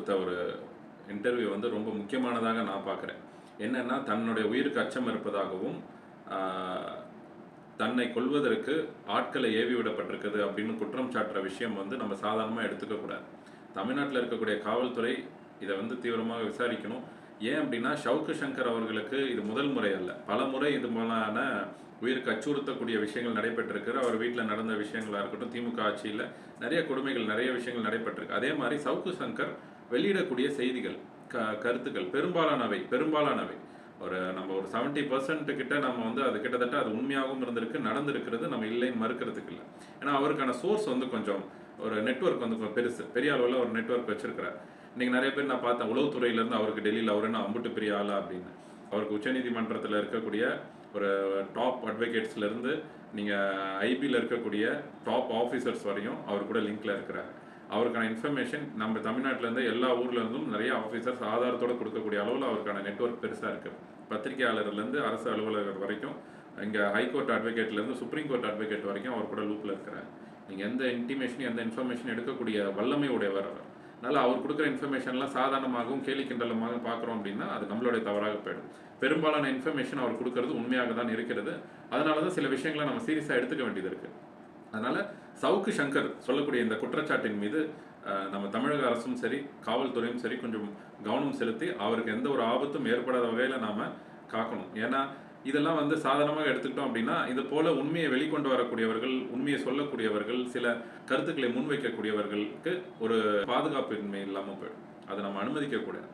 கொடுத்த ஒரு இன்டர்வியூ வந்து ரொம்ப முக்கியமானதாக நான் பார்க்குறேன். என்னன்னா, தன்னுடைய உயிருக்கு அச்சம் இருப்பதாகவும் தன்னை கொல்வதற்கு ஆட்களை ஏவி விடப்பட்டிருக்குது அப்படின்னு குற்றம் சாட்டுற விஷயம் வந்து நம்ம சாதாரணமாக எடுத்துக்கக்கூடாது. தமிழ்நாட்டில் இருக்கக்கூடிய காவல்துறை இதை வந்து தீவிரமாக விசாரிக்கணும். ஏன் அப்படின்னா, ஷவுக்கு சங்கர் அவர்களுக்கு இது முதல் முறை அல்ல, பல முறை இது போலான உயிருக்கு அச்சுறுத்தக்கூடிய விஷயங்கள் நடைபெற்றிருக்கு. அவர் வீட்டில் நடந்த விஷயங்களாக இருக்கட்டும், திமுக ஆட்சியில் நிறைய கொடுமைகள், நிறைய விஷயங்கள் நடைபெற்றிருக்கு. அதே மாதிரி சவுக்கு சங்கர் வெளியிடக்கூடிய செய்திகள், கருத்துக்கள் பெரும்பாலானவை நம்ம ஒரு 70% கிட்ட நம்ம வந்து அது கிட்டத்தட்ட அது உண்மையாகவும் இருந்திருக்கு, நடந்திருக்கிறது, நம்ம இல்லைன்னு மறுக்கிறதுக்கு இல்லை. ஏன்னா அவருக்கான சோர்ஸ் வந்து கொஞ்சம் ஒரு நெட்வொர்க் வந்து பெருசு, பெரிய அளவில் ஒரு நெட்வொர்க் வச்சிருக்கிறார். இன்னைக்கு நிறைய பேர் நான் பார்த்தேன், உளவுத்துறையிலேருந்து அவருக்கு டெல்லியில் அவர் என்ன அம்புட்டு பெரிய ஆளா அப்படின்னு. அவருக்கு உச்சநீதிமன்றத்தில் இருக்கக்கூடிய ஒரு டாப் அட்வொகேட்ஸ்லேருந்து நீங்கள் ஐபியில் இருக்கக்கூடிய டாப் ஆஃபீஸர்ஸ் வரையும் அவர் கூட லிங்க்ல இருக்கிறார். அவருக்கான இன்ஃபர்மேஷன் நம்ம தமிழ்நாட்டிலேருந்து எல்லா ஊர்லேருந்தும் நிறைய ஆஃபீஸர்ஸ் ஆதாரத்தோடு கொடுக்கக்கூடிய அளவில் அவருக்கான நெட்வொர்க் பெருசாக இருக்குது. பத்திரிகையாளர்லேருந்து அரசு அலுவலகர் வரைக்கும், இங்கே ஹைகோர்ட் அட்வொகேட்லேருந்து சுப்ரீம் கோர்ட் அட்வொகேட் வரைக்கும் அவர் கூட லூப்பில் இருக்கிறார். நீங்கள் எந்த இன்டிமேஷன், எந்த இன்ஃபர்மேஷன் எடுக்கக்கூடிய வல்லமை உடையவர் அவர். அதனால் அவர் கொடுக்குற இன்ஃபர்மேஷன்லாம் சாதாரணமாகவும் கேலி கிண்டலமாக பார்க்குறோம் அப்படின்னா அது நம்மளுடைய தவறாக போயிடும். பெரும்பாலான இன்ஃபர்மேஷன் அவர் கொடுக்கறது உண்மையாக தான் இருக்கிறது. அதனால தான் சில விஷயங்களை நம்ம சீரியஸாக எடுத்துக்க வேண்டியது இருக்குது. அதனால் சவுக்கு சங்கர் சொல்லக்கூடிய இந்த குற்றச்சாட்டின் மீது நம்ம தமிழக அரசும் சரி, காவல்துறையும் சரி கொஞ்சம் கவனம் செலுத்தி அவருக்கு எந்த ஒரு ஆபத்தும் ஏற்படாத வகையில் நாம் காக்கணும். ஏன்னா இதெல்லாம் வந்து சாதாரணமாக எடுத்துக்கிட்டோம் அப்படின்னா, இது போல உண்மையை வெளிக்கொண்டு வரக்கூடியவர்கள், உண்மையை சொல்லக்கூடியவர்கள், சில கருத்துக்களை முன்வைக்கக்கூடியவர்களுக்கு ஒரு பாதுகாப்பின்மை இல்லாமல் போயிடும். அதை நம்ம அனுமதிக்க கூடாது.